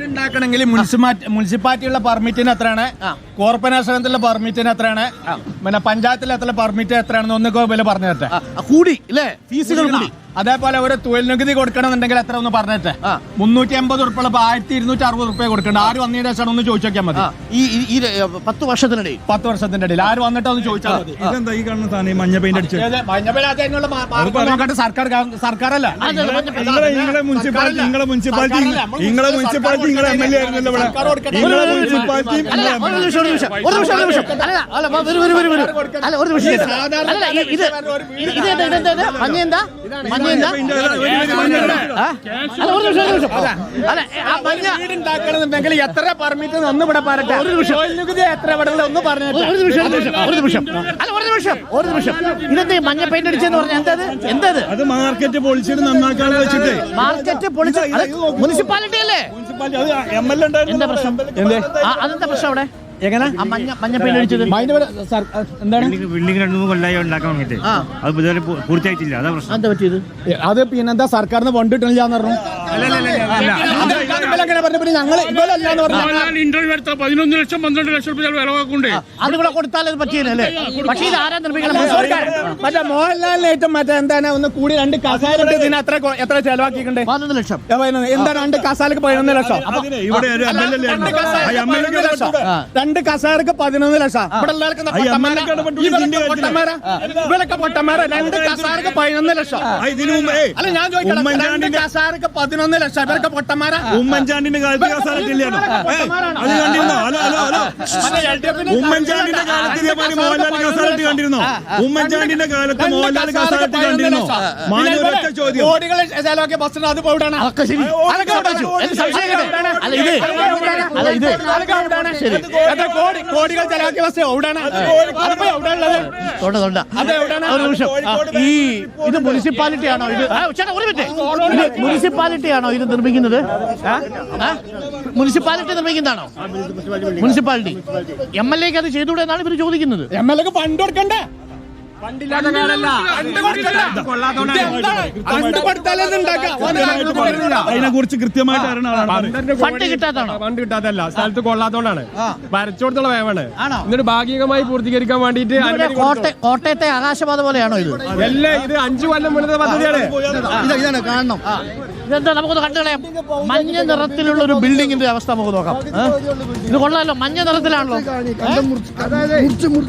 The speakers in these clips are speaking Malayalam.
ഉണ്ടാക്കണമെങ്കിൽ മുനിസിപ്പാലിറ്റിയുള്ള പെർമിറ്റിന് എത്രയാണ്, കോർപ്പറേഷനിലെ പെർമിറ്റിന് എത്രയാണ്, പിന്നെ പഞ്ചായത്തിലെ എത്ര പെർമിറ്റ് എത്രയാണെന്ന് ഒന്നൊക്കെ വില പറഞ്ഞു തരട്ടെ. കൂടി അല്ലേ, ഫീസുകൾ കൂടി. അതേപോലെ ഒരു തൊഴിൽ നികുതി കൊടുക്കണമെന്നുണ്ടെങ്കിൽ എത്ര ഒന്ന് പറഞ്ഞിട്ട് 350 ഉറുപ്പ 1260 ഉറുപ്പ കൊടുക്കണ്ട. ആര് വന്നതിന് ശേഷം ഒന്ന് ചോദിച്ചു നോക്കിയാൽ മതി. ഈ 10 വർഷത്തിനിടയിൽ 10 വർഷത്തിന്റെ ഇടയിൽ ആര് വന്നിട്ട് ഒന്ന് ചോദിച്ചാൽ മതി. ഇതെന്താ ഈ കാണുന്ന സാധനം മഞ്ഞ പെയിന്റ് അടിച്ചു? സർക്കാരല്ല, നിങ്ങളെ മുനിസിപ്പാലിറ്റി നിങ്ങളെ MLA ആയിരുന്നല്ലോ ഇവിടെ. നിങ്ങളെ മുനിസിപ്പാലിറ്റി വീടുണ്ടാക്കണമെന്നുണ്ടെങ്കിൽ എത്ര പെർമിറ്റ് ഒന്ന് ഇവിടെ പറയട്ടെ. നികുതി എത്ര ഇവിടെ ഒന്ന് പറഞ്ഞു. ഇതെന്താ മഞ്ഞ പെയിന്റ് അടിച്ചെന്ന് പറഞ്ഞാൽ എന്താ? അത് മാർക്കറ്റ് പൊളിച്ചിട്ട് നന്നാക്കാൻ വെച്ചിട്ട് മാർക്കറ്റ് പൊളിച്ച് മുനിസിപ്പാലിറ്റി അല്ലേ? MLA ഉണ്ടായിരുന്നു. എന്താ പ്രശ്നം? അതെന്താ പ്രശ്നം അവിടെ? എങ്ങനെ മഞ്ഞ പെയിന്റ് അടിച്ചത്? എന്താണ് ബിൽഡിംഗ് 2-3 കൊല്ലമായി ഉണ്ടാക്കാൻ വേണ്ടിട്ട് അത് ഇതുവരെ പൂർത്തിയായിട്ടില്ല. അതാ പ്രശ്നം. എന്താ പറ്റിയത്? അത് പിന്നെന്താ സർക്കാരിന് ഫണ്ട് കിട്ടണില്ലാന്ന് പറഞ്ഞു. ഇന്റർവ്യൂ എടുത്ത 11 ലക്ഷം 12 ലക്ഷം രൂപ വിലവാക്കുണ്ട്. അതിവിടെ കൊടുത്താൽ പറ്റിയല്ലേ? പക്ഷേ ഇത് ആരാ നിർമ്മിക്കണം? മറ്റേ മോഹൻലാലിനേറ്റവും മറ്റേ എന്താണ് ഒന്ന് കൂടി 2 കസാല എത്ര ചെലവാക്കിയിട്ടുണ്ട്? 11 ലക്ഷം. എന്താണ് 2 കസാലക്ക് 11 ലക്ഷം? ഇവിടെ ഒരു MLA ആയിരുന്നു. 2 കസാലക്ക് 11 ലക്ഷം. ഇവിടെ ഇവരൊക്കെ പൊട്ടന്മാരാ. 2 കസാലക്ക് 11 ലക്ഷം. അല്ല ഞാൻ ചോദിക്കണം, 2 കസാലക്ക് 11 ലക്ഷം. ഇവരൊക്കെ പൊട്ടന്മാരാ. ഉമ്മൻചാണ്ടിന്റെ കാലത്ത് കസാല ഇട്ടില്ലാണോ? അത് കണ്ടിരുന്നോ? ഉമ്മൻചാണ്ടിന്റെ കാലത്ത് ഇതേമാതിരി മോഹൻലാൽ കസാല ഇട്ട് കണ്ടിരുന്നോ? ഉമ്മൻചാണ്ടിന്റെ കാലത്ത് മോഹൻലാൽ കസാല ഇട്ട് കണ്ടിരുന്നോ? മാനവരൊറ്റ ചോദ്യം. കോടികൾ ചെലവാക്കിയ ബസ്സിന് അത് പോയിട്ടാണ്. കോടികൾ ചെലവാക്കിയ ബസ് എവിടെയാണ്? ഇത് മുനിസിപ്പാലിറ്റി ആണോ? ഇത് മുനിസിപ്പാലിറ്റി ആണോ ഇത് നിർമ്മിക്കുന്നത്? മുനിസിപ്പാലിറ്റി നിർമ്മിക്കുന്നതാണോ? മുനിസിപ്പാലിറ്റി MLA ക്ക് അത് ചെയ്തുകൂടെ എന്നാണ് ഇവർ ചോദിക്കുന്നത്. MLA ക്ക് ഫണ്ട് കൊടുക്കണ്ടേ? അതിനെ കുറിച്ച് കൃത്യമായിട്ട് അറിയണ ആളാണ്. ഫണ്ട് കിട്ടാത്തതാണോ? ഫണ്ട് കിട്ടാത്തല്ല, സ്ഥലത്ത് കൊള്ളാത്തോണ്ടാണ്. വരച്ചോടത്തുള്ള വേവാണ്. എന്നിട്ട് ഭാഗികമായി പൂർത്തീകരിക്കാൻ വേണ്ടിട്ട് കോട്ടയത്തെ ആകാശപാത പോലെയാണോ ഇത്? എല്ലാം ഇത് 5 കൊല്ലം മുന്നത്തെ പദ്ധതിയാണ്. ഇതാണ് കാണണം. ഇതെന്താ നമുക്കൊന്ന് കണ്ടു കളയാം. മഞ്ഞ നിറത്തിലുള്ള ഒരു ബിൽഡിങ്ങിന്റെ അവസ്ഥ നമുക്ക് നോക്കാം. ഇത് കൊള്ളാലോ, മഞ്ഞ നിറത്തിലാണല്ലോ.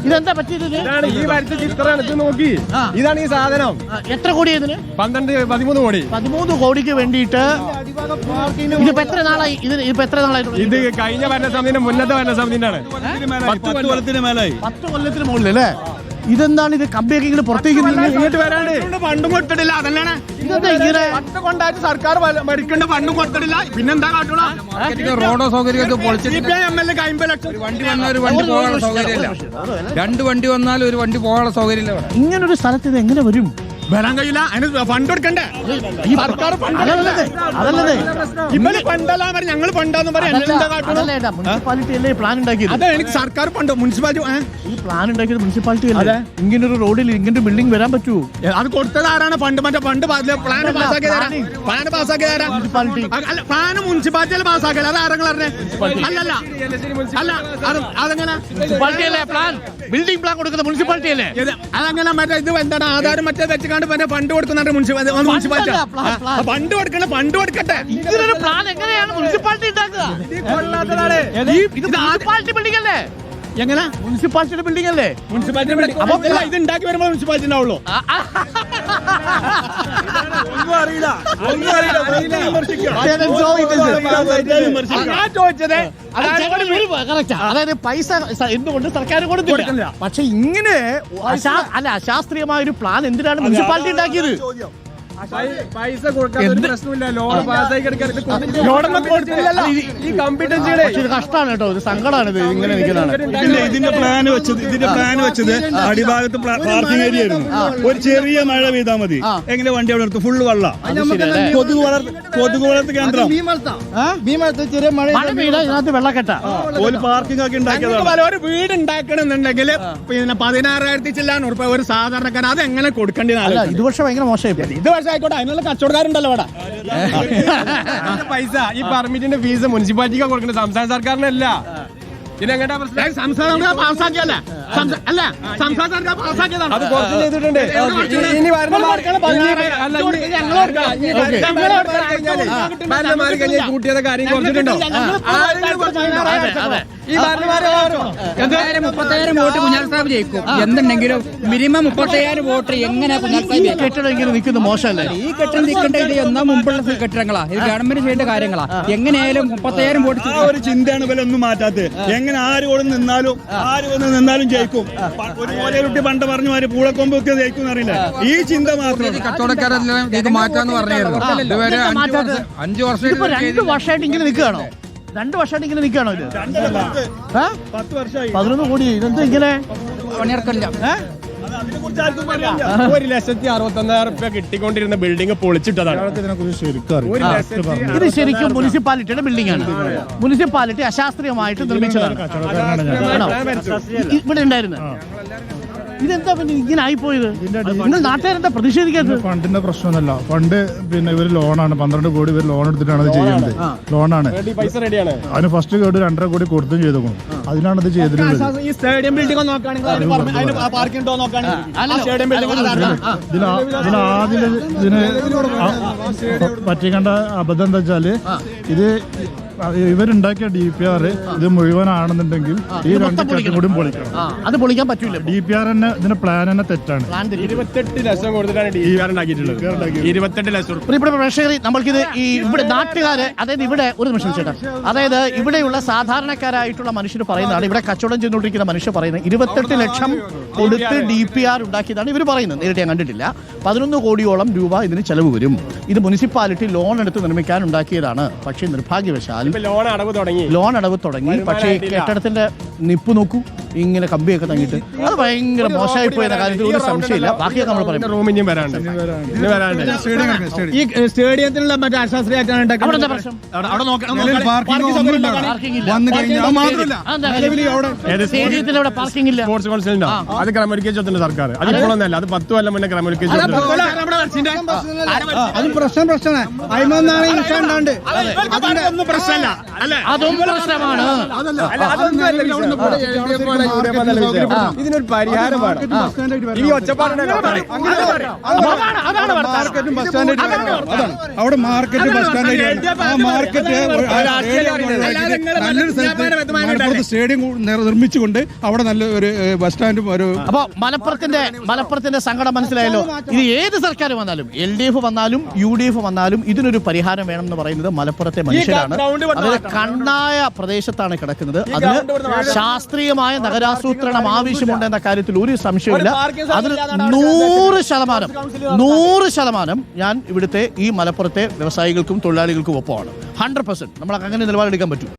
ഇതെന്താ പറ്റിയത്? ഇതാണ് ഈ വരച്ച ചിത്രമാണ്. ഇത് നോക്കി, ഇതാണ് ഈ സാധനം. എത്ര കോടി ഇതിന്? 13 കോടി. 13 കോടിക്ക് വേണ്ടിയിട്ട് ഇതിപ്പോ എത്ര നാളായി? ഇതിപ്പോ എത്ര നാളായി? ഇത് കഴിഞ്ഞ ഭരണസമിതിന്റെ മുന്നത്തെ ഭരണസമിതിന്റെ ആണ്. 10 കൊല്ലത്തിന് മേലായി. 10 കൊല്ലത്തിന് മുകളിൽ അല്ലേ? ഇതെന്താണ് ഇത്? കമ്പിയൊക്കെ ഇങ്ങനെ പുറത്തേക്ക് ഇങ്ങോട്ട് വരാണ്ട് ഫണ്ടും കൊടുത്തിട്ടില്ല. അതല്ലാണ് ഫണ്ട് കൊണ്ടായിട്ട് സർക്കാർ ഭരിക്കേണ്ട ഫണ്ടും കൊടുത്തിട്ടില്ല. പിന്നെന്താ കാട്ടുള്ള റോഡോ സൗകര്യമൊക്കെ പൊളിച്ചിട്ട് MLA 50 ലക്ഷം. വണ്ടി വന്നാൽ ഒരു വണ്ടി പോകാനുള്ള സൗകര്യമില്ല. 2 വണ്ടി വന്നാൽ ഒരു വണ്ടി പോകാനുള്ള സൗകര്യമില്ല. ഇങ്ങനൊരു സ്ഥലത്ത് ഇത് എങ്ങനെ വരും? വരാൻ കഴിയില്ല. അതിന് ഫണ്ട് കൊടുക്കണ്ടേ? സർക്കാർ അതല്ലേ ഇവര് ഫണ്ടല്ല പറയും, ഞങ്ങൾ ഫണ്ടാന്ന് പറയാം. മുനിസിപ്പാലിറ്റി അല്ലേ പ്ലാൻ ഉണ്ടാക്കിയത്? അതെ, എനിക്ക് സർക്കാർ ഫണ്ട്. മുനിസിപ്പാലിറ്റി ഈ പ്ലാൻ ഉണ്ടാക്കിയത് മുനിസിപ്പാലിറ്റി അല്ലേ? ഇങ്ങനൊരു റോഡിൽ ഇങ്ങനൊരു ബിൽഡിംഗ് വരാൻ പറ്റുമോ? അത് കൊടുത്തത് ആരാണ്? ഫണ്ട് മറ്റേ ഫണ്ട് പ്ലാൻ പാസ്സാക്കിയതാരാ? മുനിസിപ്പാലിറ്റി അല്ല, പ്ലാൻ മുനിസിപ്പാലിറ്റിയിൽ പാസ്സാക്കിയത്. അത് ആരെങ്കിലും അറിഞ്ഞേ? അല്ലല്ല അല്ല, അതെങ്ങനെ മുനിസിപ്പാലിറ്റി അല്ലേ പ്ലാൻ? ബിൽഡിംഗ് പ്ലാൻ കൊടുക്കുന്ന മുനിസിപ്പാലിറ്റി അല്ലേ? അതങ്ങനെ മറ്റേ ഇത് എന്താണ് ആധാരം മറ്റേ വെച്ചുകൊണ്ട് ഫണ്ട് കൊടുക്കുന്നുണ്ട് മുനിസിപ്പാലിറ്റി. ഫണ്ട് കൊടുക്കണ, ഫണ്ട് കൊടുക്കട്ടെ. ഇതിനൊരു പ്ലാൻ എങ്ങനെയാണ് മുനിസിപ്പാലിറ്റി ഉണ്ടാക്കുക? മുനിസിപ്പാലിറ്റി ബിൽഡിംഗ് അല്ലേ? എങ്ങനെ മുനിസിപ്പാലിറ്റിയുടെ ബിൽഡിംഗ് അല്ലേ? മുനിസിപ്പാലിറ്റി അപ്പൊ ഇത് ഉണ്ടാക്കി വരുമ്പോൾ മുനിസിപ്പാലിറ്റി ഉണ്ടാവുള്ളൂ. ഒന്നും അറിയില്ല. ഞാൻ ചോദിച്ചത് അതായത് പൈസ എന്തുകൊണ്ട് സർക്കാർ കൊടുക്കില്ല? പക്ഷെ ഇങ്ങനെ അശാസ്ത്രീയമായ ഒരു പ്ലാൻ എന്തിനാണ് മുനിസിപ്പാലിറ്റി ഉണ്ടാക്കിയത്? പൈസ കൊടുക്കാൻ പ്രശ്നമില്ല. ലോൺ പാസ്സായി കിടക്കാൻ ഈ കമ്പിറ്റൻസിയുടെ ഇത് കഷ്ടമാണ് കേട്ടോ. ഇത് സങ്കടമാണ്. ഇത് ഇങ്ങനെ നിൽക്കുന്നതാണ്. ഇതിന്റെ പ്ലാൻ വെച്ചത് അടിഭാഗത്ത് പാർക്കിംഗ് ഏരിയ ആയിരുന്നു. ഒരു ചെറിയ മഴ പെയ്താൽ മതി, എങ്ങനെ വണ്ടി അവിടെ നിർത്തും? ഫുള്ള് വെള്ളം. കൊതുക് വളർത്ത് കേന്ദ്രം. മഴ പെയ്താൽ ഇതിനകത്ത് വെള്ളക്കെട്ട ഒരു പാർക്കിംഗ് ഒക്കെ ഉണ്ടാക്കിയതാണ്. ഒരു വീട് ഉണ്ടാക്കണമെന്നുണ്ടെങ്കിൽ പിന്നെ 16,000 ചില്ലാൻ ഉറുപ്പ ഒരു സാധാരണക്കാരൻ അത് എങ്ങനെ കൊടുക്കേണ്ടത്? ഇത് വർഷം ഭയങ്കര മോശമായി. ഇത് വർഷം വർഷം ആയിക്കോട്ടെ, അതിനുള്ള കച്ചവടക്കാരുണ്ടല്ലോ ഇവിടെ. പൈസ ഈ പെർമിറ്റിന്റെ ഫീസ് മുനിസിപ്പാലിറ്റിക്കാണ് കൊടുക്കുന്നത്, സംസ്ഥാന സർക്കാരിനല്ല. ഇതിനെങ്ങട്ടാ പ്രശ്നം? സംസ്ഥാന പാസ്സാക്കിയല്ല, അല്ല സംസ്ഥാന സർക്കാർ പാസ്സാക്കിയതാണ്. അത് കുറച്ച് ചെയ്തിട്ടുണ്ട്. ഇനി കൂട്ടിയത് കാര്യം കുറച്ചിട്ടുണ്ടോ? ഈ മുപ്പത്തായിരം വോട്ട് കുഞ്ഞാൽ സാഹിബ് ജയിക്കും എന്തുണ്ടെങ്കിലും മിനിമം 30,000 വോട്ട് എങ്ങനെ കുഞ്ഞാൽ സാഹിബ് കെട്ടിടം ഇങ്ങനെ നിൽക്കുന്നത് മോശമല്ലേ? ഈ കെട്ടിടം നിൽക്കേണ്ട ഇത് എന്നാ മുമ്പുള്ള കെട്ടിടങ്ങളാ, ഇത് ഗവൺമെന്റ് ചെയ്യേണ്ട കാര്യങ്ങളാ. എങ്ങനെയായാലും 30,000 വോട്ട് ആ ഒരു ചിന്തയാണ് ഇവരൊന്നും മാറ്റാത്തത്. എങ്ങനെ ആര് വന്ന് നിന്നാലും ജയിക്കും. ഒരു പോലെയുട്ടി പണ്ട് പറഞ്ഞു മാറി പൂളക്കൊമ്പൊക്കെ ജയിക്കും എന്നറിയില്ല. ഈ ചിന്ത മാത്രം കച്ചവടക്കാരെല്ലാം ഇത് മാറ്റാന്ന് പറഞ്ഞായിരുന്നു. ഇതുവരെ 5 വർഷം 2 വർഷമായിട്ട് ഇങ്ങനെ നിൽക്കുകയാണോ? 2 വർഷമായിട്ട് ഇങ്ങനെ നിൽക്കുകയാണോ ഇത്? 10 വർഷമായി 11 കോടി. ഇതെന്താ ഇങ്ങനെ പണിയിറക്കില്ല. $1,61,000 കിട്ടിക്കൊണ്ടിരുന്ന ബിൽഡിംഗ് പൊളിച്ചിട്ടതാണ്. ഇത് ശരിക്കും മുനിസിപ്പാലിറ്റിയുടെ ബിൽഡിംഗ് ആണ്. മുനിസിപ്പാലിറ്റി അശാസ്ത്രീയമായിട്ട് നിർമ്മിച്ചതാണ്. ഇവിടെ ഉണ്ടായിരുന്നു. ഇതെന്താ പിന്നെ ഇങ്ങനെ ആയിപ്പോയത്? നിങ്ങൾ നാട്ടുകാരെന്താ പ്രതിഷേധിക്കാത്തത്? ഫണ്ടിന്റെ പ്രശ്നമൊന്നുമല്ല. ഫണ്ട് പിന്നെ ഇവര് ലോണാണ്, 12 കോടി ഇവർ ലോൺ എടുത്തിട്ടാണ് അത് ചെയ്യുന്നത്. ലോണാണ്. പൈസ റെഡിയാണ്. അതിന് ഫസ്റ്റ് കേട് 2.5 കോടി കൊടുത്തും ചെയ്തു. അതിനാണ് ഇത് ചെയ്തിട്ടുള്ളത്. ഈ സ്റ്റേഡിയം ബിൽഡിംഗ് നോക്കുകയാണെങ്കിൽ പാർക്കിംഗ് ഉണ്ടോ നോക്കുകയാണെങ്കിൽ സ്റ്റേഡിയം ഇതിനാദ്യം ഇതിന് പറ്റിക്കേണ്ട അബദ്ധം എന്താ വെച്ചാല്, ഇത് ഇവരുണ്ടാക്കിയ DPR ഇത് മുഴുവനാണെന്നുണ്ടെങ്കിൽ ഈ 2 കെട്ടും കൂടി പൊളിക്കണം. അത് പൊളിക്കാൻ പറ്റൂല. DPR തന്നെ ഇതിന്റെ പ്ലാൻ തന്നെ തെറ്റാണ്. 28 ലക്ഷം കൊടുത്തിട്ടാണ് DPR ഉണ്ടാക്കിയിട്ടുള്ളത്. 28 ലക്ഷം. പ്രിയപ്പെട്ട പ്രേക്ഷകരെ, നമ്മൾക്കിത് ഈ ഇവിടെ നാട്ടുകാര്, അതായത് ഇവിടെ ഒരു നിമിഷം ചേട്ടാ, അതായത് ഇവിടെയുള്ള സാധാരണക്കാരായിട്ടുള്ള മനുഷ്യർ പറയുന്നതാണ്, ഇവിടെ കച്ചവടം ചെയ്തുകൊണ്ടിരിക്കുന്ന മനുഷ്യർ പറയുന്നത് 28 ലക്ഷം കൊടുത്ത് DPR ഉണ്ടാക്കിയതാണ് ഇവർ പറയുന്നത്. നേരിട്ട് ഞാൻ കണ്ടിട്ടില്ല. 11 കോടിയോളം രൂപ ഇതിന് ചെലവ് വരും. ഇത് മുനിസിപ്പാലിറ്റി ലോൺ എടുത്ത് നിർമ്മിക്കാൻ ഉണ്ടാക്കിയതാണ്. പക്ഷേ നിർഭാഗ്യവശാൽ ലോൺ അടവ് തുടങ്ങി. പക്ഷേ കെട്ടിടത്തിന്റെ നിപ്പ് നോക്കൂ, ഇങ്ങനെ കമ്പിയൊക്കെ തങ്ങിയിട്ട് അത് ഭയങ്കര മോശമായി പോയ കാര്യത്തിൽ ഒരു സംശയമില്ല. ബാക്കിയൊക്കെ നമ്മൾ പറയും. റൂം ഇനിയും വരാണ്ട്. ഈ സ്റ്റേഡിയത്തിലുള്ള മറ്റേ അശാസ്ത്രീയമായിട്ടാണ് അവിടെ എന്താ പ്രശ്നം? സ്റ്റേഡിയത്തിൽ അവിടെ പാർക്കിംഗ് ഇല്ല. സ്പോർട്സ് കൗൺസിലുണ്ടോ? അത് ക്രമീകരിച്ചിട്ടുണ്ട് സർക്കാർ. അതിപ്പോഴൊന്നല്ല, അത് 10 കൊല്ലം മുന്നേ ക്രമീകരിച്ചിട്ടുണ്ട്. അത് പ്രശ്നമാണ്. അതിനൊന്നാണ് ഇൻഷാണ്ടാണ്ട് അതൊന്നും പ്രശ്നമാണ്. ഇതിനൊരു പരിഹാരമാണ്. ഈ ഒച്ചപ്പാടുണ്ടല്ലോ, അവിടെ മാർക്കറ്റ് ബസ് സ്റ്റാൻഡ് നല്ലൊരു സ്റ്റേഡിയം നിർമ്മിച്ചുകൊണ്ട് അവിടെ നല്ല ഒരു ബസ് സ്റ്റാൻഡും ഒരു. അപ്പൊ മലപ്പുറത്തിന്റെ സങ്കടം മനസ്സിലായല്ലോ. ഇത് ഏത് സർക്കാർ വന്നാലും, LDF വന്നാലും UDF വന്നാലും ഇതിനൊരു പരിഹാരം വേണം എന്ന് പറയുന്നത് മലപ്പുറത്തെ മനുഷ്യരാണ്. അതായത് കണ്ണായ പ്രദേശത്താണ് കിടക്കുന്നത്. അതിന് ശാസ്ത്രീയമായ നഗരാസൂത്രണം ആവശ്യമുണ്ട് എന്ന കാര്യത്തിൽ ഒരു സംശയമില്ല. അതിൽ 100% ഞാൻ ഇവിടുത്തെ ഈ മലപ്പുറത്തെ വ്യവസായികൾക്കും തൊഴിലാളികൾക്കും ഒപ്പമാണ്. 100% നമ്മളൊക്കെ അങ്ങനെ നിലപാടെടുക്കാൻ പറ്റും.